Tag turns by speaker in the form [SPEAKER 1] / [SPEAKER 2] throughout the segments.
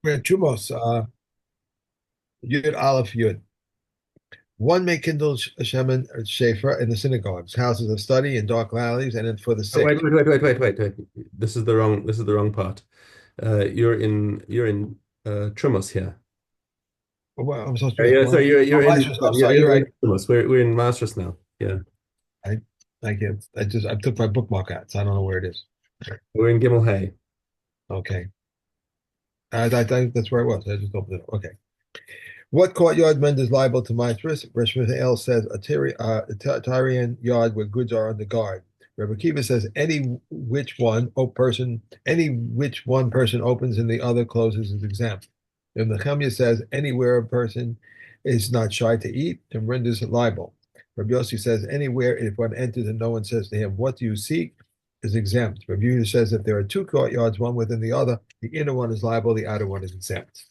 [SPEAKER 1] We're Chumos, Yud Aleph Yud. One may kindle Shemen or Shafer in the synagogues, houses of study, in dark alleys, and for the
[SPEAKER 2] Oh,
[SPEAKER 1] sick.
[SPEAKER 2] wait. This is the wrong part. You're in Trumos here.
[SPEAKER 1] Well, I'm supposed to be at
[SPEAKER 2] Yeah, so
[SPEAKER 1] Cologne.
[SPEAKER 2] you're
[SPEAKER 1] Oh,
[SPEAKER 2] in
[SPEAKER 1] Maasros. I'm sorry, you're
[SPEAKER 2] you're in
[SPEAKER 1] right.
[SPEAKER 2] Trumos. We're in Maasros now. Yeah,
[SPEAKER 1] I, I can't. I took my bookmark out, so I don't know where it is.
[SPEAKER 2] we're in Gimel Hay.
[SPEAKER 1] Okay, I think that's where it was. I just opened it. Okay. What courtyard mender is liable to Maasros? Rosh Hashanah says a Tyrian yard where goods are under guard. Rabbi Kiva says any which one person opens and the other closes is exempt. And Nehemiah says anywhere a person is not shy to eat and renders it liable. Rabbi Yossi says anywhere if one enters and no one says to him, "What do you seek?" is exempt. Rabbi Yehuda says if there are two courtyards, one within the other, the inner one is liable, the outer one is exempt.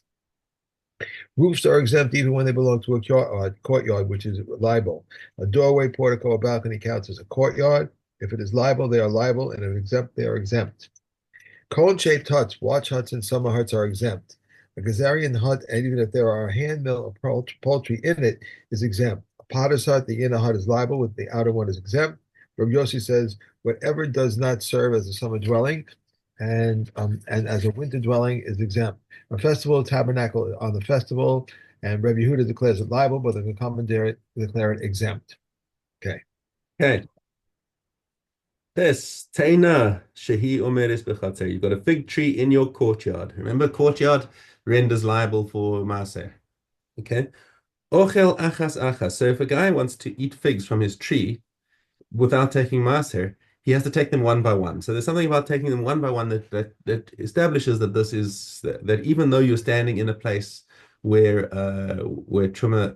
[SPEAKER 1] Roofs are exempt even when they belong to a courtyard, which is liable. A doorway, portico, or balcony counts as a courtyard. If it is liable, they are liable, and if exempt, they are exempt. Cone-shaped huts, watch huts, and summer huts are exempt. A gazarian hut, and even if there are a hand mill or poultry in it, is exempt. A potter's hut, the inner hut is liable, with the outer one is exempt. Rabbi Yossi says, whatever does not serve as a summer dwelling and as a winter dwelling is exempt. A festival tabernacle on the festival, and Rabbi Yehuda declares it liable, but the commentator declare it exempt. Okay.
[SPEAKER 2] Okay. This Taina Shehi Omeres Bechatzer. You've got a fig tree in your courtyard. Remember, courtyard renders liable for Maaser. Okay. Ochel achas achas. So if a guy wants to eat figs from his tree without taking Maaser, he has to take them one by one. So there's something about taking them one by one that establishes that this is that even though you're standing in a place where truma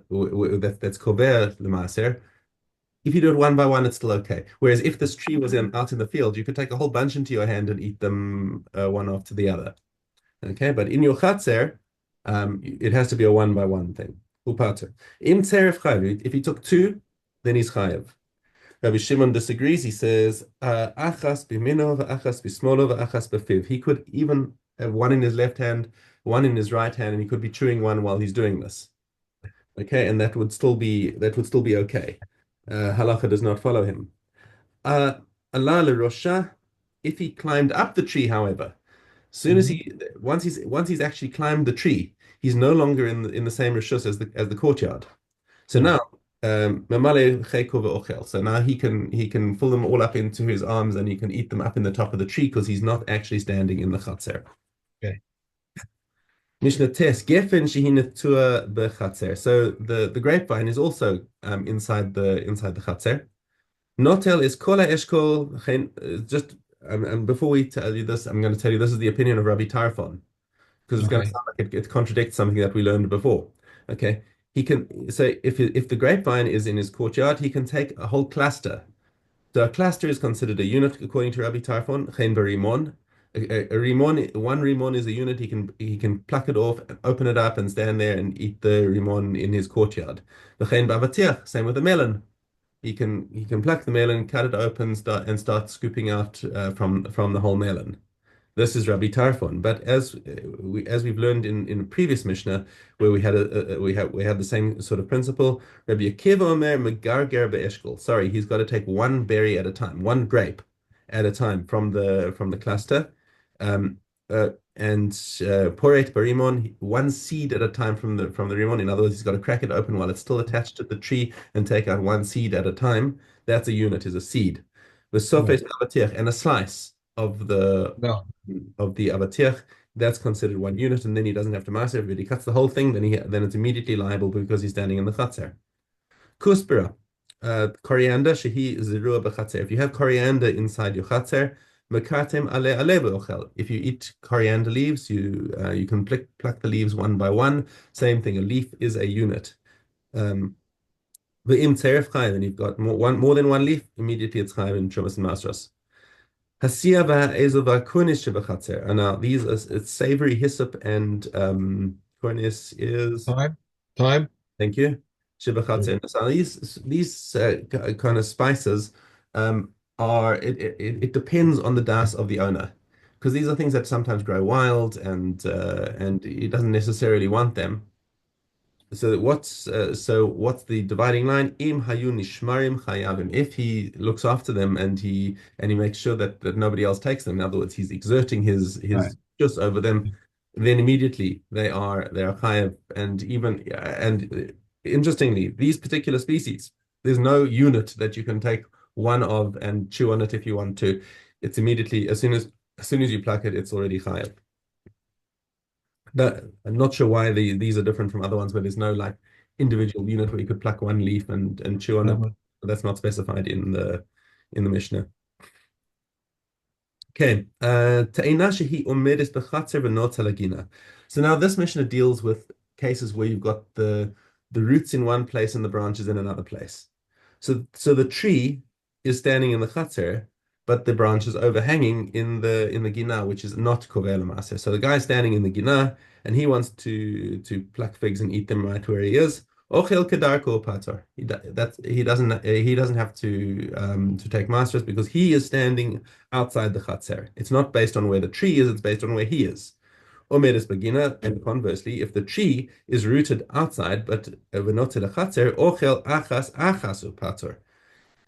[SPEAKER 2] that's kover the Maaser, if you do it one by one, it's still okay. Whereas if this tree was out in the field, you could take a whole bunch into your hand and eat them one after the other. Okay, but in your chatzer, it has to be a one by one thing. Upater. Im tzeref chayiv. If he took two, then he's chayiv. Rabbi Shimon disagrees. He says, achas b'mino v'achas b'smolo v'achas b'fiv. He could even have one in his left hand, one in his right hand, and he could be chewing one while he's doing this. Okay, and that would still be okay. Halacha does not follow him. Uh, Allah Rosha, if he climbed up the tree, however, soon as
[SPEAKER 1] Mm-hmm.
[SPEAKER 2] he once he's actually climbed the tree, he's no longer in the same rishus as the courtyard. So
[SPEAKER 1] Right.
[SPEAKER 2] now, Mamale Cheko ve'ochel. So now he can fill them all up into his arms and he can eat them up in the top of the tree because he's not actually standing in the chatzer.
[SPEAKER 1] Okay.
[SPEAKER 2] Mishna tes gefen shehinetua bechatzer. So the grapevine is also inside the chatzer. Notel is kola eshkol. Just and before we tell you this, I'm going to tell you this is the opinion of Rabbi Tarfon because it's going to
[SPEAKER 1] Okay.
[SPEAKER 2] sound like it contradicts something that we learned before. Okay, he can say if the grapevine is in his courtyard, he can take a whole cluster. So a cluster is considered a unit according to Rabbi Tarfon. Chen berimon. A rimon, one rimon is a unit. He can pluck it off, open it up, and stand there and eat the rimon in his courtyard. V'chein b'avatiach. Same with a melon. He can pluck the melon, cut it open, start scooping out from the whole melon. This is Rabbi Tarfon. But as we've learned in a previous Mishnah, where we had the same sort of principle, Rabbi Akiva Omer Megarger be'eshkol. Sorry, he's got to take one berry at a time, one grape at a time from the cluster, um, and poret barimon, one seed at a time from the rimon. In other words, he's got to crack it open while it's still attached to the tree and take out one seed at a time. That's a unit, is a seed. The
[SPEAKER 1] Right.
[SPEAKER 2] sofes and a slice
[SPEAKER 1] No.
[SPEAKER 2] of the avatech, that's considered one unit, and then he doesn't have to maser. If he cuts the whole thing, then it's immediately liable because he's standing in the chatzar. Kuspera, coriander, shehi zirua b'chatzar. If you have coriander inside your chatzar, mekatem ale be'ochel. If you eat coriander leaves, you can pluck the leaves one by one. Same thing, a leaf is a unit. Um, V'im tzeref chayv, and you've got more than one leaf, immediately it's chayv in Trumas and Maasros. Hasia va'ezel va'kunis shebachatzer. And now these are it's savory hyssop and kunis is
[SPEAKER 1] Time. Time.
[SPEAKER 2] thank you
[SPEAKER 1] Mm.
[SPEAKER 2] shebachatzer. So these kind of spices are it depends on the das of the owner because these are things that sometimes grow wild, and he doesn't necessarily want them. So what's the dividing line? Im hayu nishmarim chayavim. If he looks after them and he makes sure that nobody else takes them, in other words, he's exerting
[SPEAKER 1] Right.
[SPEAKER 2] his just over them, then immediately they are chayav. And even and interestingly, these particular species, there's no unit that you can take one of and chew on it if you want to. It's immediately as soon as you pluck it, it's already chayav. No, I'm not sure why these are different from other ones where there's no like individual unit where you could pluck one leaf and chew on it. But that's not specified in the Mishnah. Okay. Ta'ina shehi omedes bechatzer v'not halagina. So now this Mishnah deals with cases where you've got the roots in one place and the branches in another place. So the tree is standing in the chatzer, but the branch is overhanging in the gina, which is not koveh l'maaseh. So the guy's standing in the gina and he wants to pluck figs and eat them right where he is. Ochel kedarko pater. He doesn't have to take Maasros because he is standing outside the chatzer. It's not based on where the tree is, it's based on where he is. Omedes begina, and conversely, if the tree is rooted outside, but not to the chatzer, ochel achasu pater.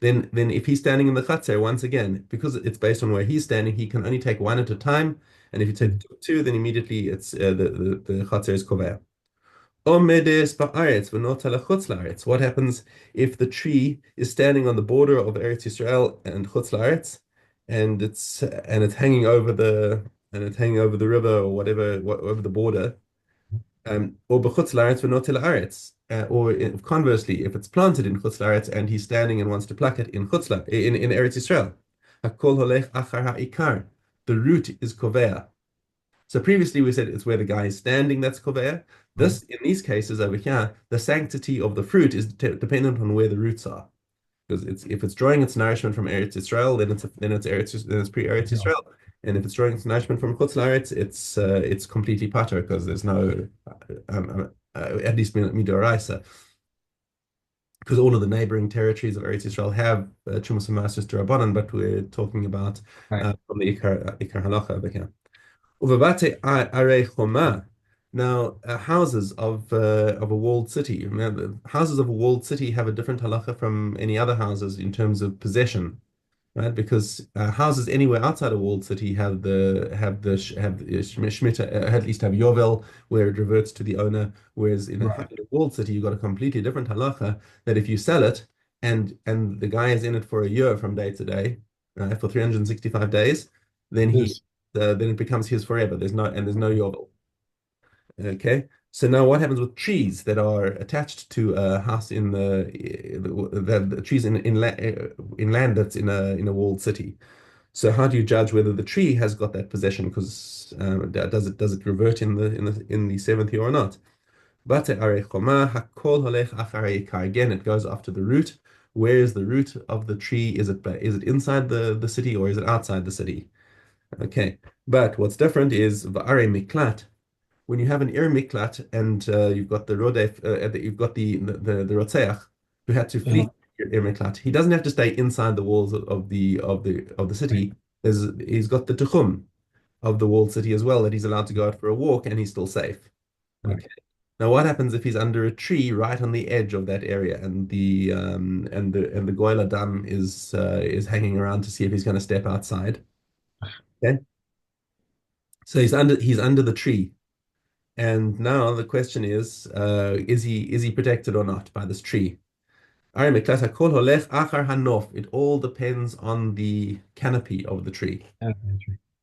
[SPEAKER 2] Then if he's standing in the chatzer, once again, because it's based on where he's standing, he can only take one at a time. And if you take two, then immediately it's the chatzer is koveh. Omedes ba'aretz v'not ala chutz la'aretz. What happens if the tree is standing on the border of Eretz Yisrael and chutz la'aretz, and it's hanging over the river or over the border, or b'chutz la'aretz v'not ala aretz, or conversely, if it's planted in chutz la'aretz and he's standing and wants to pluck it in Eretz Yisrael, hakol holech achar ha'ikar. The root is kovea. So previously we said it's where the guy is standing that's koveah. In these cases over here, the sanctity of the fruit is dependent on where the roots are. Because if it's drawing its nourishment from Eretz Israel, then it's pre-Eretz Israel. And if it's drawing its nourishment from Chutz La'aretz, it's completely pater because there's no at least midoraisa. Because all of the neighboring territories of Eretz Israel have Chumas and Maasros D'Rabbanan, but we're talking about
[SPEAKER 1] Right.
[SPEAKER 2] from the Ikar Halacha over here. Uvavate arei choma. Now, houses of a walled city. Remember, houses of a walled city have a different halacha from any other houses in terms of possession, right? Because houses anywhere outside a walled city have the shmita, at least have yovel, where it reverts to the owner. Whereas in
[SPEAKER 1] Right.
[SPEAKER 2] a walled city, you've got a completely different halacha that if you sell it and the guy is in it for a year from day to day, right, for 365 days, then he
[SPEAKER 1] This.
[SPEAKER 2] then it becomes his forever. There's no yovel. Okay. So now what happens with trees that are attached to a house in the trees in land that's in a walled city? So how do you judge whether the tree has got that possession? Because does it revert in the seventh year or not? Bate are choma hakol holech acharei ikar. Again, it goes after the root. Where is the root of the tree? Is it inside the city or is it outside the city? Okay. But what's different is va'are miklat when you have an ir miklat and you've got the rodef, you've got the rotzeach who had to flee your ir miklat. He doesn't have to stay inside the walls of the
[SPEAKER 1] Right.
[SPEAKER 2] city. He's got the tuchum of the walled city as well that he's allowed to go out for a walk and he's still safe.
[SPEAKER 1] Right.
[SPEAKER 2] Okay. Now, what happens if he's under a tree right on the edge of that area and the goyla dam is hanging around to see if he's going to step outside? Okay. So he's under the tree. And now the question is he protected or not by this tree? It all depends on the canopy of the tree.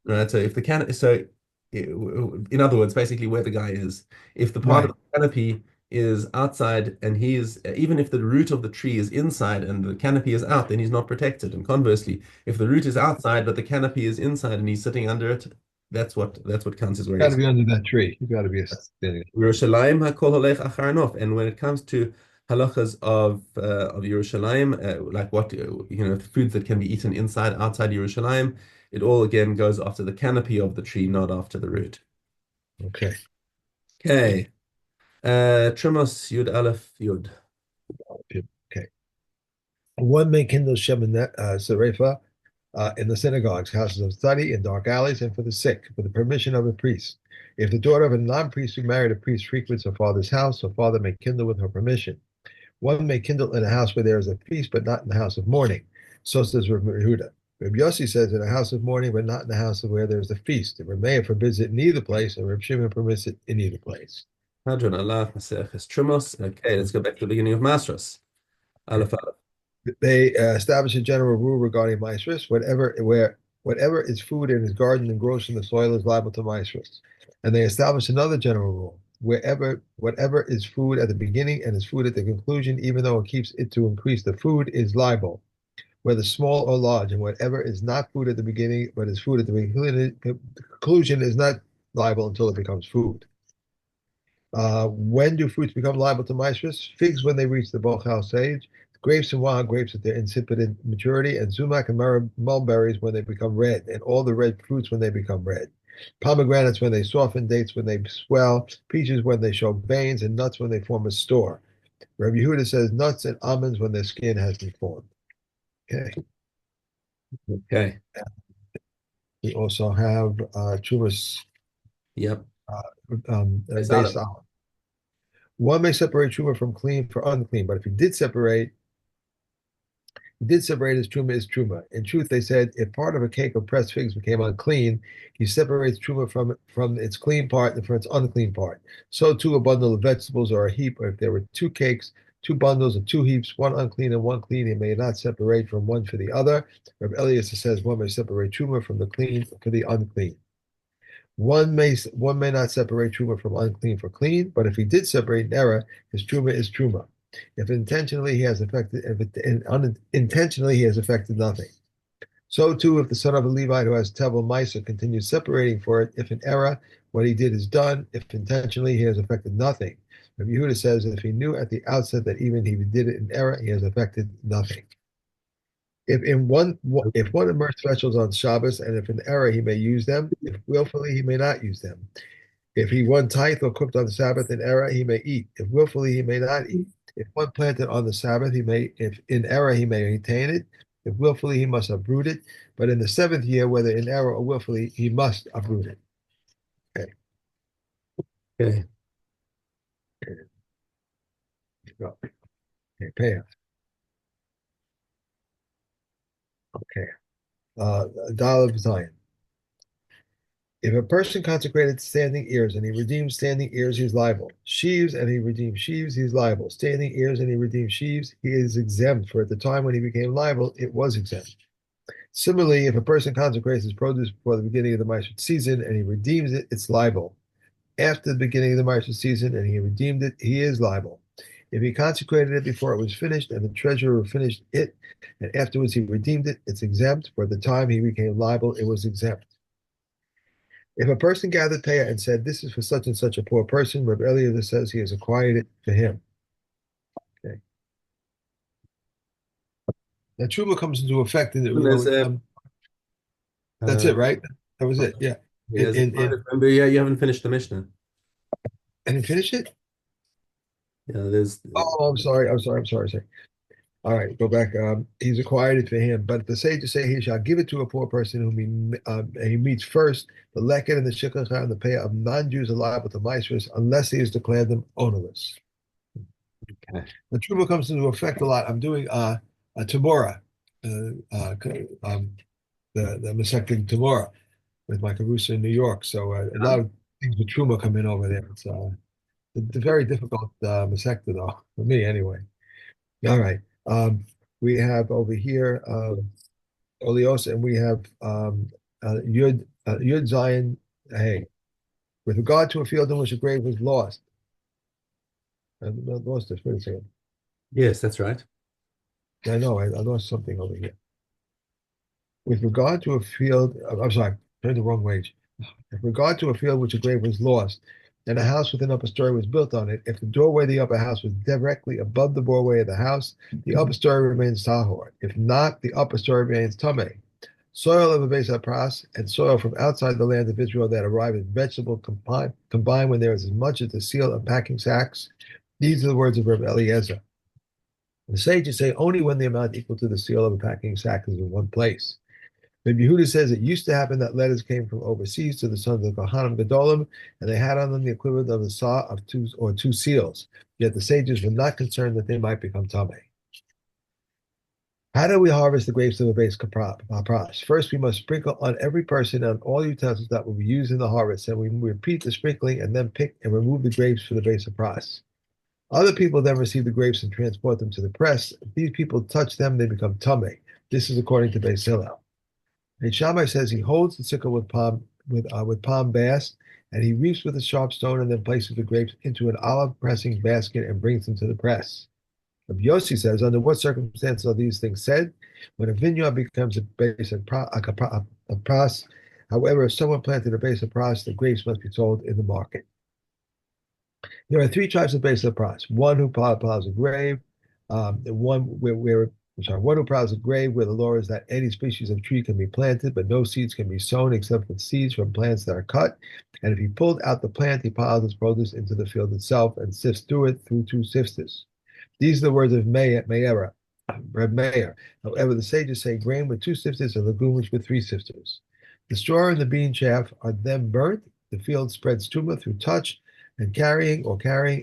[SPEAKER 2] Right. So if the can so in other words, basically where the guy is, if the part of
[SPEAKER 1] Right.
[SPEAKER 2] the canopy is outside and even if the root of the tree is inside and the canopy is out, then he's not protected. And conversely, if the root is outside but the canopy is inside and he's sitting under it, that's what counts as where
[SPEAKER 1] Got to
[SPEAKER 2] he's.
[SPEAKER 1] be under that tree. You got to be standing.
[SPEAKER 2] Yerushalayim hakol holech achar nof. And when it comes to halachas of Yerushalayim, like what foods that can be eaten inside, outside Yerushalayim, it all again goes after the canopy of the tree, not after the root.
[SPEAKER 1] Okay.
[SPEAKER 2] Okay. Trimos Yud Aleph Yud.
[SPEAKER 1] Okay. One may kindle Shemin Sarefa in the synagogues, houses of study, in dark alleys, and for the sick, for the permission of a priest. If the daughter of a non-priest who married a priest frequents her father's house, her father may kindle with her permission. One may kindle in a house where there is a feast, but not in the house of mourning. So says Rabbi Yehuda. Rabbi Yossi says in a house of mourning, but not in the house of where there is a feast. And Rabbi Meir forbids it in either place, and Rabbi Shimon permits it in either place.
[SPEAKER 2] Hadron Allah, Maseches Trumos. Okay, let's go back to the beginning of Maasros. Aleph Aleph.
[SPEAKER 1] They establish a general rule regarding Maasros. Whatever is food in his garden and grows from the soil is liable to Maasros. And they establish another general rule. Whatever is food at the beginning and is food at the conclusion, even though it keeps it to increase the food, is liable, whether small or large. And whatever is not food at the beginning but is food at the conclusion is not liable until it becomes food. When do fruits become liable to Maasros? Figs when they reach the bochal stage, grapes and wild grapes at their insipid maturity, and sumac and mulberries when they become red, and all the red fruits when they become red. Pomegranates when they soften, dates when they swell, peaches when they show veins, and nuts when they form a store. Rabbi Yehuda says nuts and almonds when their skin has been formed. Okay.
[SPEAKER 2] Okay.
[SPEAKER 1] We also have Chumas
[SPEAKER 2] Yep.
[SPEAKER 1] based on. One may separate truma from clean for unclean, but if he did separate his truma is truma. In truth, they said if part of a cake of pressed figs became unclean, he separates truma from its clean part and from its unclean part. So too, a bundle of vegetables or a heap, or if there were two cakes, two bundles or two heaps, one unclean and one clean, he may not separate from one for the other. Rabbi Eliezer says one may separate truma from the clean for the unclean. One may not separate truma from unclean for clean, but if he did separate in error, his truma is truma. If unintentionally he has affected nothing. So too, if the son of a Levite who has tevel ma'aser continues separating for it, if in error what he did is done, if intentionally he has affected nothing. Rabbi Yehuda says if he knew at the outset that even if he did it in error, he has affected nothing. If one immersed vegetables on Shabbos, and if in error he may use them, if willfully he may not use them. If he one tithe or cooked on the Sabbath in error, he may eat. If willfully he may not eat. If one planted on the Sabbath, if in error he may retain it. If willfully he must uproot it. But in the seventh year, whether in error or willfully, he must uproot it. Okay.
[SPEAKER 2] Okay.
[SPEAKER 1] Okay, payoff. Okay. Dollar of Zion. If a person consecrated standing ears and he redeems standing ears, he's liable. Sheaves and he redeems sheaves, he's liable. Standing ears and he redeems sheaves, he is exempt. For at the time when he became liable, it was exempt. Similarly, if a person consecrates his produce before the beginning of the Maasros season and he redeems it, it's liable. After the beginning of the Maasros season and he redeemed it, he is liable. If he consecrated it before it was finished and the treasurer finished it, and afterwards he redeemed it, it's exempt. For at the time he became liable, it was exempt. If a person gathered payah and said, "This is for such and such a poor person," Rabbi Eliezer says he has acquired it for him. Okay. Now, truma comes into effect in the. That's it, right? That was it. Yeah.
[SPEAKER 2] Remember, you haven't finished the Mishnah.
[SPEAKER 1] I didn't finish it.
[SPEAKER 2] Yeah, there's.
[SPEAKER 1] Oh, I'm sorry. All right, go back. He's acquired it for him, but the sages say he shall give it to a poor person whom he meets first. The leket and the shikachah and the pay of non-Jews are liable to Maasros unless he has declared them ownerless.
[SPEAKER 2] Okay.
[SPEAKER 1] The truma comes into effect a lot. I'm doing a Tamora, the Masechet Tamora with my Carusa in New York. So a lot of things with truma come in over there. It's a very difficult Masechet though, for me anyway. All right. We have over here Olios, and we have Yud Zion. Hey, with regard to a field in which a grave was lost. I lost this. Wait a second.
[SPEAKER 2] Yes, that's right.
[SPEAKER 1] I know. I lost something over here. With regard to a field, I'm sorry, turned the wrong page. With regard to a field which a grave was lost, and a house with an upper story was built on it, if the doorway of the upper house was directly above the doorway of the house, the upper story remains tahor. If not, the upper story remains tameh. Soil of a Beis HaPras and soil from outside the land of Israel that arrive as vegetable combined when there is as much as the seal of packing sacks. These are the words of Rabbi Eliezer. The sages say only when the amount equal to the seal of a packing sack is in one place. Rabbi Yehuda says it used to happen that letters came from overseas to the sons of Kohanim Gedolim, and they had on them the equivalent of the saw of two seals. Yet the sages were not concerned that they might become tamei. How do we harvest the grapes of the base kapras? First, we must sprinkle on every person and on all utensils that will be used in the harvest, and we repeat the sprinkling and then pick and remove the grapes for the base of pras. Other people then receive the grapes and transport them to the press. If these people touch them, they become tamei. This is according to Beis Hillel. And Shammai says he holds the sickle with palm bast, and he reaps with a sharp stone and then places the grapes into an olive pressing basket and brings them to the press. Rabbi Yossi says, under what circumstances are these things said? When a vineyard becomes a base of pras. However, if someone planted a base of pras, the grapes must be sold in the market. There are three types of base of pras. One who plows a grave, one who plows a grave where the law is that any species of tree can be planted, but no seeds can be sown except for seeds from plants that are cut. And if he pulled out the plant, he piles his produce into the field itself and sifts through it through two sifters. These are the words of Reb Meir. However, the sages say grain with two sifters and legumes with three sifters. The straw and the bean chaff are then burnt. The field spreads tumah through touch and carrying,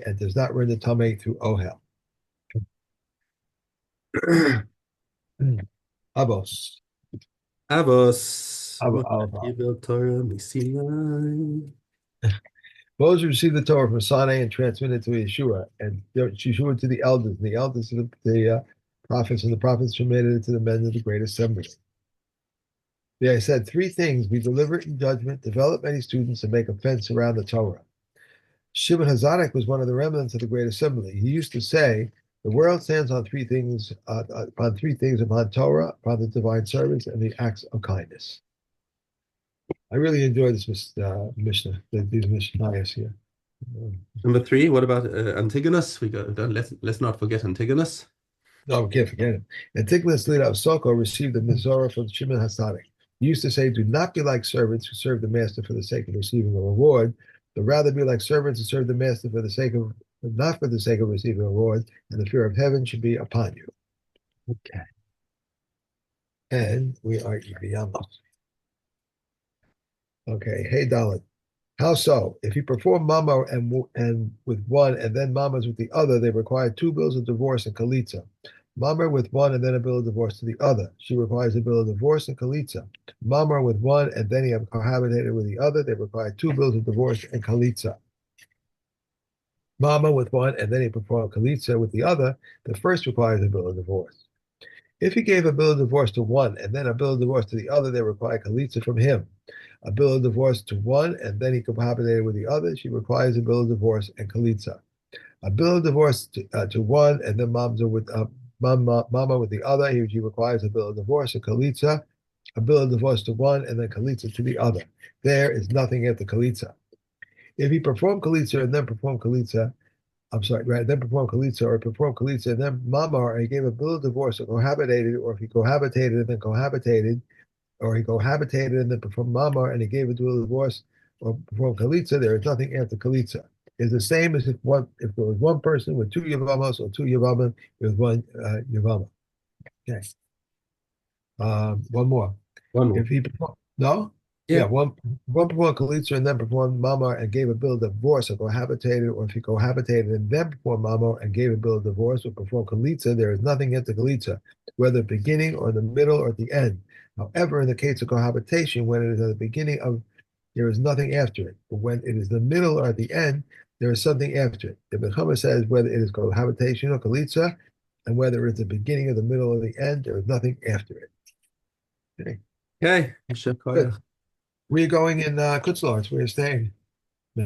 [SPEAKER 1] and does not render tamei through ohel. Avos.
[SPEAKER 2] Avos.
[SPEAKER 1] Av-
[SPEAKER 2] Torah,
[SPEAKER 1] Those who receive the Torah from Sinai and transmit it to Yeshua, and Yeshua to the elders, and the elders to the prophets, and the prophets transmitted it to the men of the great assembly. I said three things: be deliberate in judgment, develop many students, and make a fence around the Torah. Shimon HaZadik was one of the remnants of the great assembly. He used to say, "The world stands on three things: upon Torah, upon the divine service, and the acts of kindness." I really enjoy this Mishnah, these Mishnayos here.
[SPEAKER 2] Number 3, what about Antigonus? Let's not forget Antigonus.
[SPEAKER 1] No, we can't forget him. Antigonus, leader of Soko, received the Mizorah from Shimon HaTzadik. He used to say, "Do not be like servants who serve the master for the sake of receiving a reward, but rather be like servants who serve the master for the sake of, not for the sake of receiving a reward, and the fear of heaven should be upon you." Okay. And we are Yiviyamos. Okay. Hey, Dalit. How so? If he performed mama and with one and then mamas with the other, they require two bills of divorce and kalitza. Mama with one and then a bill of divorce to the other. She requires a bill of divorce and kalitza. Mama with one and then he have cohabitated with the other. They require two bills of divorce and kalitza. Mama with one and then he performed kalitza with the other. The first requires a bill of divorce. If he gave a bill of divorce to one and then a bill of divorce to the other, they require kalitza from him. A bill of divorce to one and then he cohabitated with the other, she requires a bill of divorce and kalitza. A bill of divorce to one and then mama with the other, she requires a bill of divorce and kalitza. A bill of divorce to one and then kalitza to the other. There is nothing after kalitza. If he performed kalitza and then performed kalitza, then performed kalitza or performed kalitza and then mamar, and he gave a bill of divorce or cohabitated, or if he cohabitated and then cohabitated, or he cohabitated and then performed mamar and he gave a bill of divorce or performed kalitza, there is nothing after kalitza. It's the same as if there was one person with two yavamos or two yavamim with one yavama. Okay. One more. If he performed, no? Yeah, one performed kalitza and then performed mamar and gave a bill of divorce or cohabitated, or if he cohabitated and then performed mamar and gave a bill of divorce or performed kalitza, there is nothing after kalitza, whether at the beginning or the middle or at the end. However, in the case of cohabitation, when it is at the beginning there is nothing after it. But when it is the middle or at the end, there is something after it. The Bechama says whether it is cohabitation or kalitza, and whether it's the beginning or the middle or the end, there is nothing after it. Okay.
[SPEAKER 2] Okay.
[SPEAKER 1] Good. We're going in Kutzlars. We're staying.